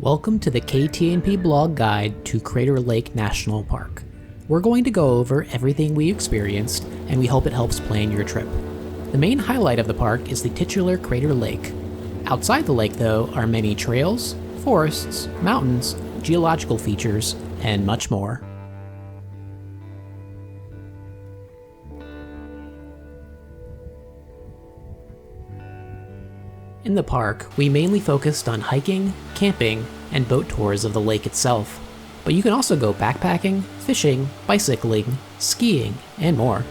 Welcome to the KTNPBlog guide to Crater Lake National Park. We're going to go over everything we experienced, and we hope it helps plan your trip. The main highlight of the park is the titular Crater Lake. Outside the lake, though, are many trails, forests, mountains, geological features, and much more. In the park, we mainly focused on hiking, camping, and boat tours of the lake itself, but you can also go backpacking, fishing, bicycling, skiing, and more.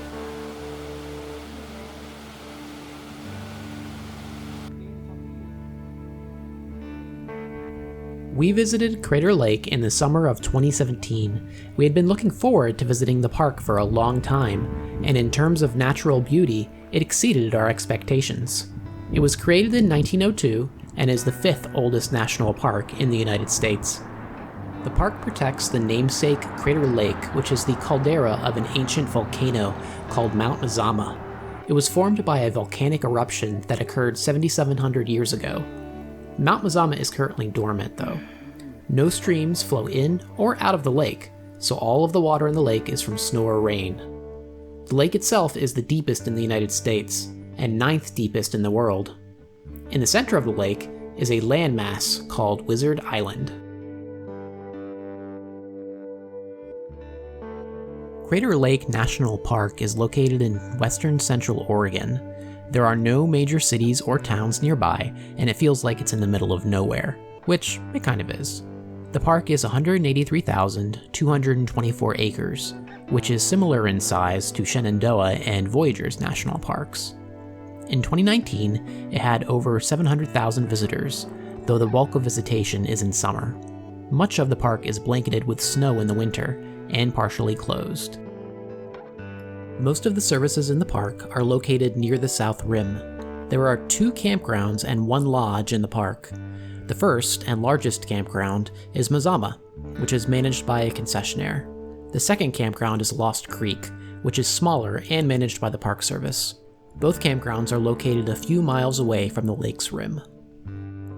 We visited Crater Lake in the summer of 2017. We had been looking forward to visiting the park for a long time, and in terms of natural beauty, it exceeded our expectations. It was created in 1902 and is the 5th oldest national park in the United States. The park protects the namesake Crater Lake, which is the caldera of an ancient volcano called Mount Mazama. It was formed by a volcanic eruption that occurred 7,700 years ago. Mount Mazama is currently dormant, though. No streams flow in or out of the lake, so all of the water in the lake is from snow or rain. The lake itself is the deepest in the United States, and 9th deepest in the world. In the center of the lake is a landmass called Wizard Island. Crater Lake National Park is located in western central Oregon. There are no major cities or towns nearby, and it feels like it's in the middle of nowhere, which it kind of is. The park is 183,224 acres, which is similar in size to Shenandoah and Voyageurs National Parks. In 2019, it had over 700,000 visitors, though the bulk of visitation is in summer. Much of the park is blanketed with snow in the winter and partially closed. Most of the services in the park are located near the south rim. There are 2 campgrounds and 1 lodge in the park. The first and largest campground is Mazama, which is managed by a concessionaire. The second campground is Lost Creek, which is smaller and managed by the Park Service. Both campgrounds are located a few miles away from the lake's rim.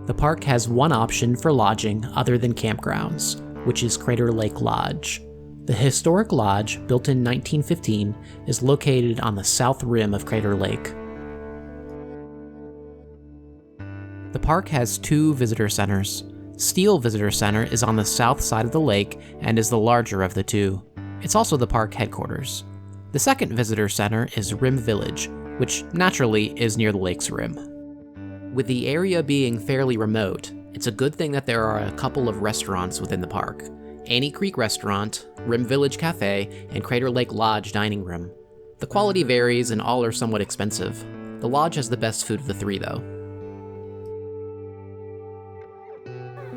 The park has one option for lodging other than campgrounds, which is Crater Lake Lodge. The historic lodge, built in 1915, is located on the south rim of Crater Lake. The park has 2 visitor centers. Steele Visitor Center is on the south side of the lake and is the larger of the 2. It's also the park headquarters. The second visitor center is Rim Village, which naturally is near the lake's rim. With the area being fairly remote, it's a good thing that there are a couple of restaurants within the park: Annie Creek Restaurant, Rim Village Cafe, and Crater Lake Lodge Dining Room. The quality varies and all are somewhat expensive. The lodge has the best food of the 3, though.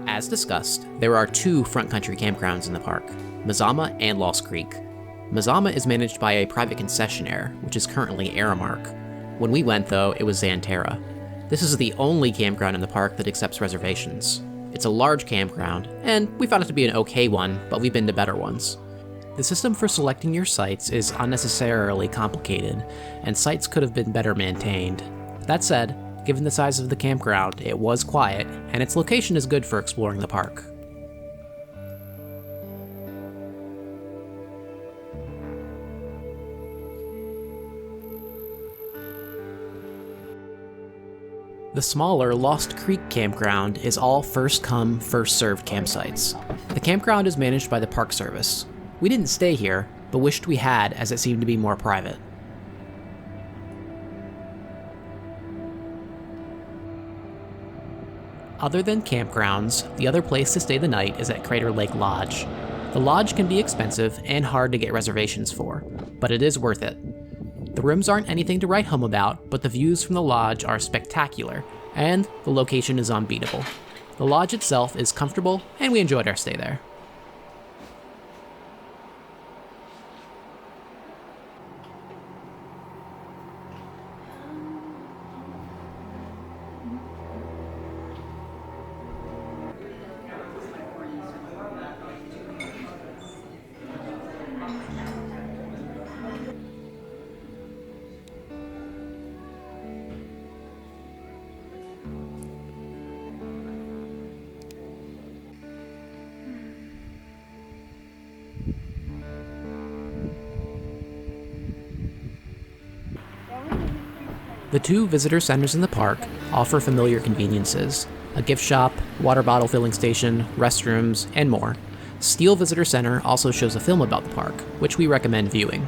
As discussed, there are 2 front country campgrounds in the park, Mazama and Lost Creek. Mazama is managed by a private concessionaire, which is currently Aramark. When we went, though, it was Xanterra. This is the only campground in the park that accepts reservations. It's a large campground, and we found it to be an okay one, but we've been to better ones. The system for selecting your sites is unnecessarily complicated, and sites could have been better maintained. That said, given the size of the campground, it was quiet, and its location is good for exploring the park. The smaller Lost Creek campground is all first-come, first-served campsites. The campground is managed by the Park Service. We didn't stay here, but wished we had, as it seemed to be more private. Other than campgrounds, the other place to stay the night is at Crater Lake Lodge. The lodge can be expensive and hard to get reservations for, but it is worth it. The rooms aren't anything to write home about, but the views from the lodge are spectacular, and the location is unbeatable. The lodge itself is comfortable, and we enjoyed our stay there. The 2 visitor centers in the park offer familiar conveniences: a gift shop, water bottle filling station, restrooms, and more. Steele Visitor Center also shows a film about the park, which we recommend viewing.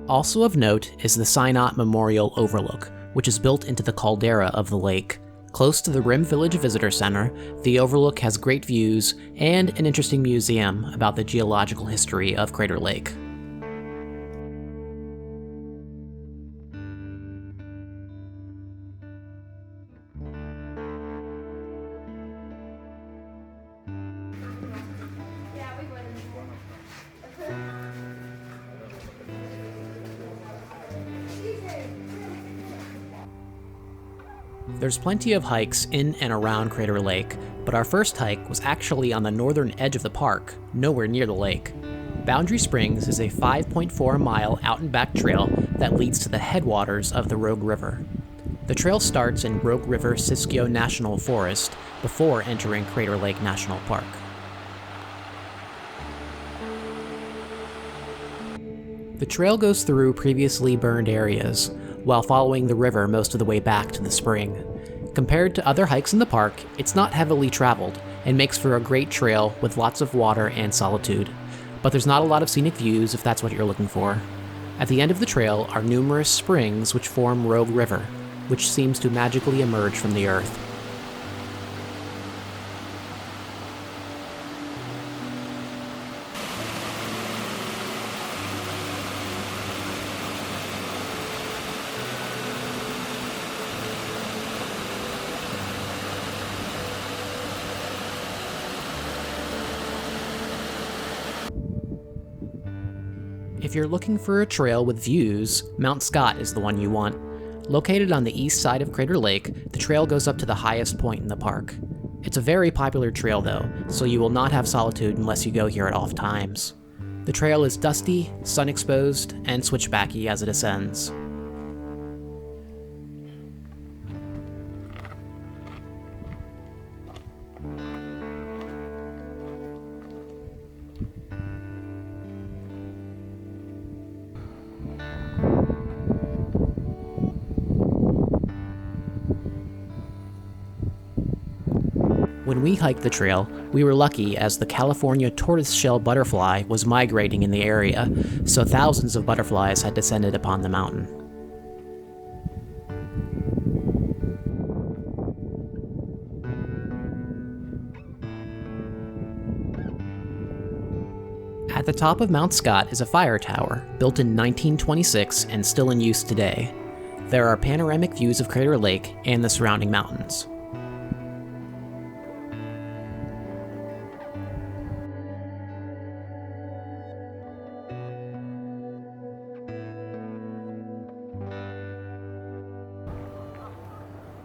Also of note is the Synot Memorial Overlook, which is built into the caldera of the lake. Close to the Rim Village Visitor Center, the overlook has great views and an interesting museum about the geological history of Crater Lake. There's plenty of hikes in and around Crater Lake, but our first hike was actually on the northern edge of the park, nowhere near the lake. Boundary Springs is a 5.4-mile out-and-back trail that leads to the headwaters of the Rogue River. The trail starts in Rogue River Siskiyou National Forest before entering Crater Lake National Park. The trail goes through previously burned areas, while following the river most of the way back to the spring. Compared to other hikes in the park, it's not heavily traveled, and makes for a great trail with lots of water and solitude. But there's not a lot of scenic views if that's what you're looking for. At the end of the trail are numerous springs which form Rogue River, which seems to magically emerge from the earth. If you're looking for a trail with views, Mount Scott is the one you want. Located on the east side of Crater Lake, the trail goes up to the highest point in the park. It's a very popular trail though, so you will not have solitude unless you go here at off times. The trail is dusty, sun-exposed, and switchbacky as it ascends. When we hiked the trail, we were lucky as the California tortoiseshell butterfly was migrating in the area, so thousands of butterflies had descended upon the mountain. At the top of Mount Scott is a fire tower, built in 1926 and still in use today. There are panoramic views of Crater Lake and the surrounding mountains.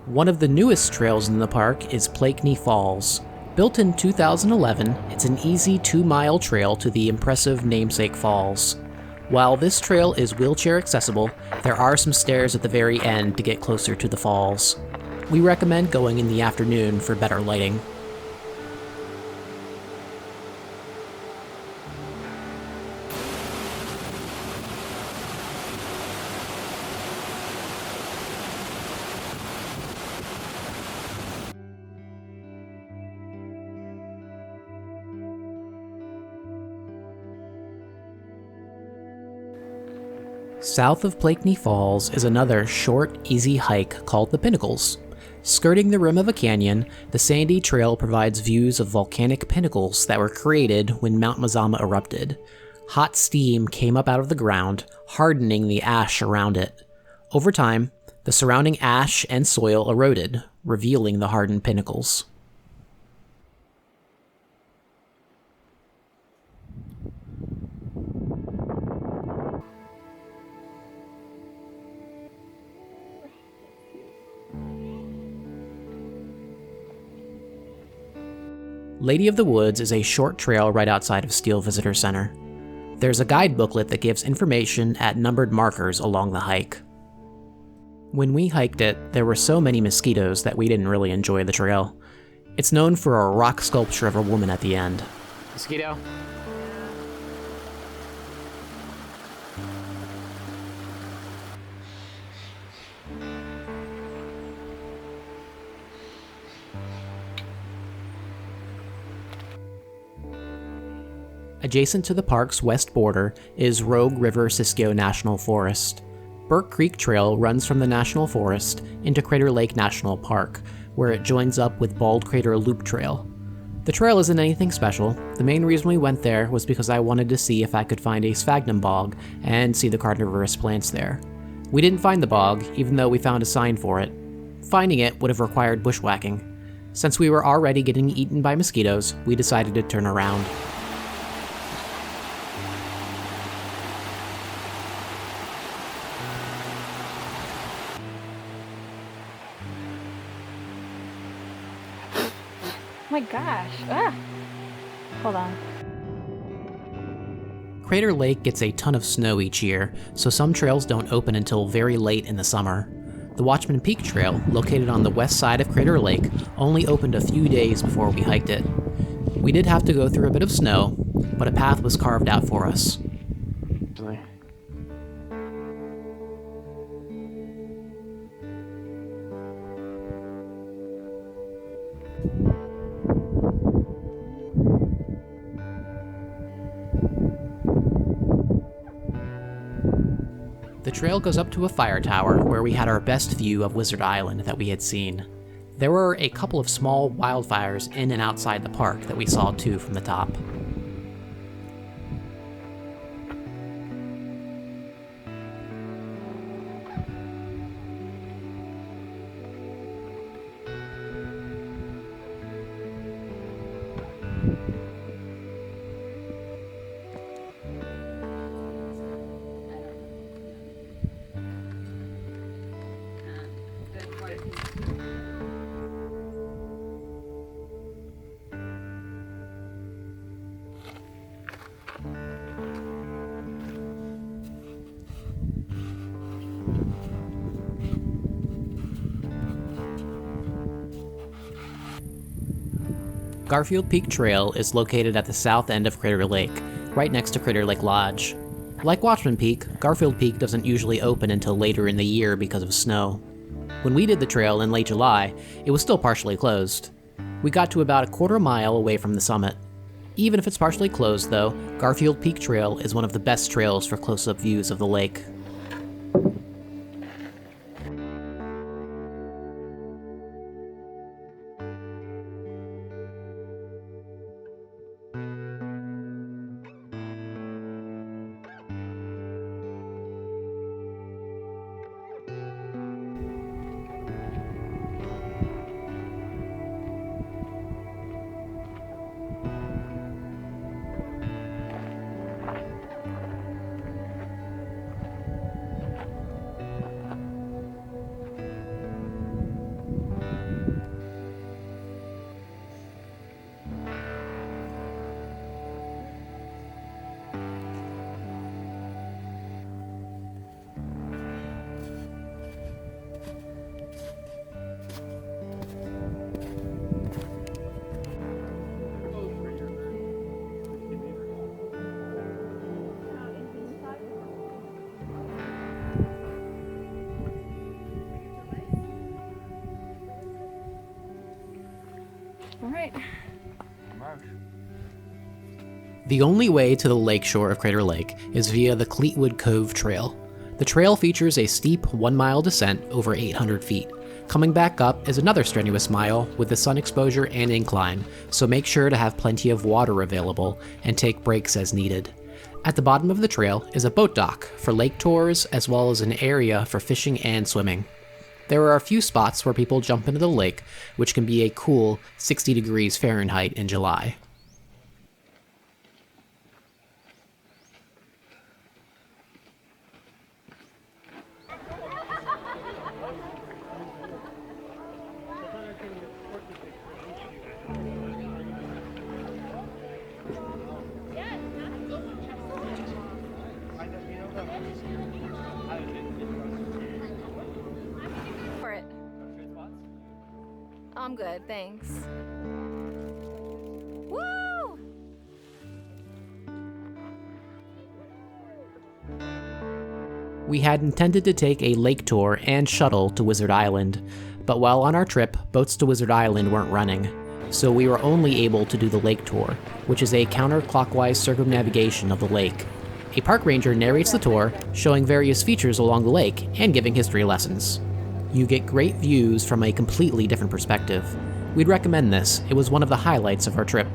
One of the newest trails in the park is Plaikni Falls. Built in 2011, it's an easy 2-mile trail to the impressive namesake falls. While this trail is wheelchair accessible, there are some stairs at the very end to get closer to the falls. We recommend going in the afternoon for better lighting. South of Plaikni Falls is another short, easy hike called the Pinnacles. Skirting the rim of a canyon, the sandy trail provides views of volcanic pinnacles that were created when Mount Mazama erupted. Hot steam came up out of the ground, hardening the ash around it. Over time, the surrounding ash and soil eroded, revealing the hardened pinnacles. Lady of the Woods is a short trail right outside of Steele Visitor Center. There's a guide booklet that gives information at numbered markers along the hike. When we hiked it, there were so many mosquitoes that we didn't really enjoy the trail. It's known for a rock sculpture of a woman at the end. Mosquito? Adjacent to the park's west border is Rogue River Siskiyou National Forest. Bert Creek Trail runs from the National Forest into Crater Lake National Park, where it joins up with Bald Crater Loop Trail. The trail isn't anything special. The main reason we went there was because I wanted to see if I could find a sphagnum bog and see the carnivorous plants there. We didn't find the bog, even though we found a sign for it. Finding it would have required bushwhacking. Since we were already getting eaten by mosquitoes, we decided to turn around. Oh my gosh. Ah. Hold on. Crater Lake gets a ton of snow each year, so some trails don't open until very late in the summer. The Watchman Peak Trail, located on the west side of Crater Lake, only opened a few days before we hiked it. We did have to go through a bit of snow, but a path was carved out for us. The trail goes up to a fire tower where we had our best view of Wizard Island that we had seen. There were a couple of small wildfires in and outside the park that we saw too from the top. Garfield Peak Trail is located at the south end of Crater Lake, right next to Crater Lake Lodge. Like Watchman Peak, Garfield Peak doesn't usually open until later in the year because of snow. When we did the trail in late July, it was still partially closed. We got to about a quarter mile away from the summit. Even if it's partially closed though, Garfield Peak Trail is one of the best trails for close-up views of the lake. All right. The only way to the lakeshore of Crater Lake is via the Cleetwood Cove Trail. The trail features a steep 1-mile descent over 800 feet. Coming back up is another strenuous mile with the sun exposure and incline, so make sure to have plenty of water available and take breaks as needed. At the bottom of the trail is a boat dock for lake tours as well as an area for fishing and swimming. There are a few spots where people jump into the lake, which can be a cool 60 degrees Fahrenheit in July. I'm good, thanks. Woo! We had intended to take a lake tour and shuttle to Wizard Island, but while on our trip, boats to Wizard Island weren't running, so we were only able to do the lake tour, which is a counterclockwise circumnavigation of the lake. A park ranger narrates the tour, showing various features along the lake and giving history lessons. You get great views from a completely different perspective. We'd recommend this. It was one of the highlights of our trip.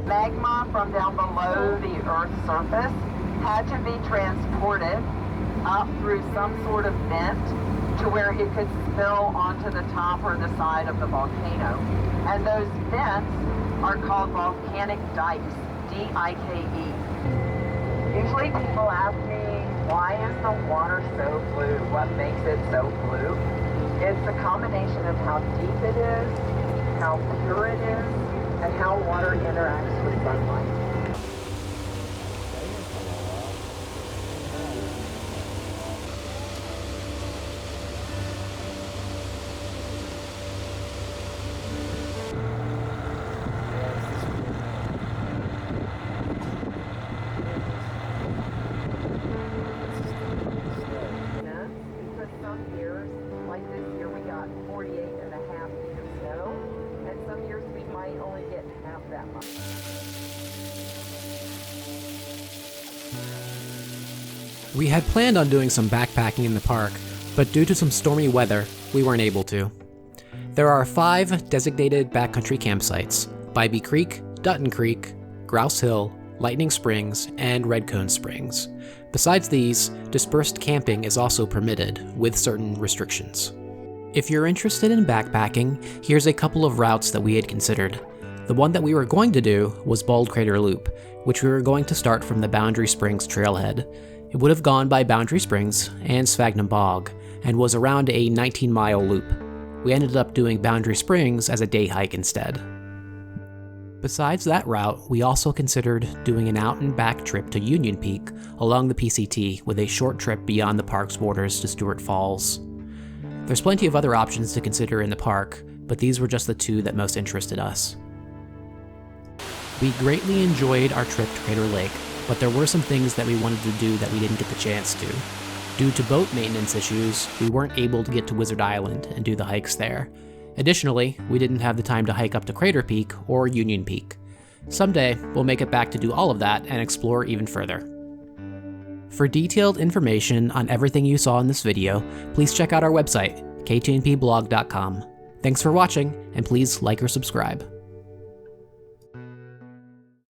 Magma from down below the Earth's surface had to be transported up through some sort of vent to where it could spill onto the top or the side of the volcano. And those vents are called volcanic dikes, D-I-K-E. Usually people ask me, why is the water so blue? What makes it so blue? It's a combination of how deep it is, how pure it is, and how water interacts with sunlight. Because some years, like this year, we got 48 and a half feet of snow, and some years we might only get half that much. We had planned on doing some backpacking in the park, but due to some stormy weather, we weren't able to. There are 5 designated backcountry campsites: Bybee Creek, Dutton Creek, Grouse Hill, Lightning Springs, and Red Cone Springs. Besides these, dispersed camping is also permitted, with certain restrictions. If you're interested in backpacking, here's a couple of routes that we had considered. The one that we were going to do was Bald Crater Loop, which we were going to start from the Boundary Springs trailhead. It would have gone by Boundary Springs and Sphagnum Bog, and was around a 19-mile loop. We ended up doing Boundary Springs as a day hike instead. Besides that route, we also considered doing an out-and-back trip to Union Peak along the PCT with a short trip beyond the park's borders to Stewart Falls. There's plenty of other options to consider in the park, but these were just the 2 that most interested us. We greatly enjoyed our trip to Crater Lake, but there were some things that we wanted to do that we didn't get the chance to. Due to boat maintenance issues, we weren't able to get to Wizard Island and do the hikes there. Additionally, we didn't have the time to hike up to Crater Peak or Union Peak. Someday, we'll make it back to do all of that and explore even further. For detailed information on everything you saw in this video, please check out our website, KTNPBlog.com. Thanks for watching, and please like or subscribe.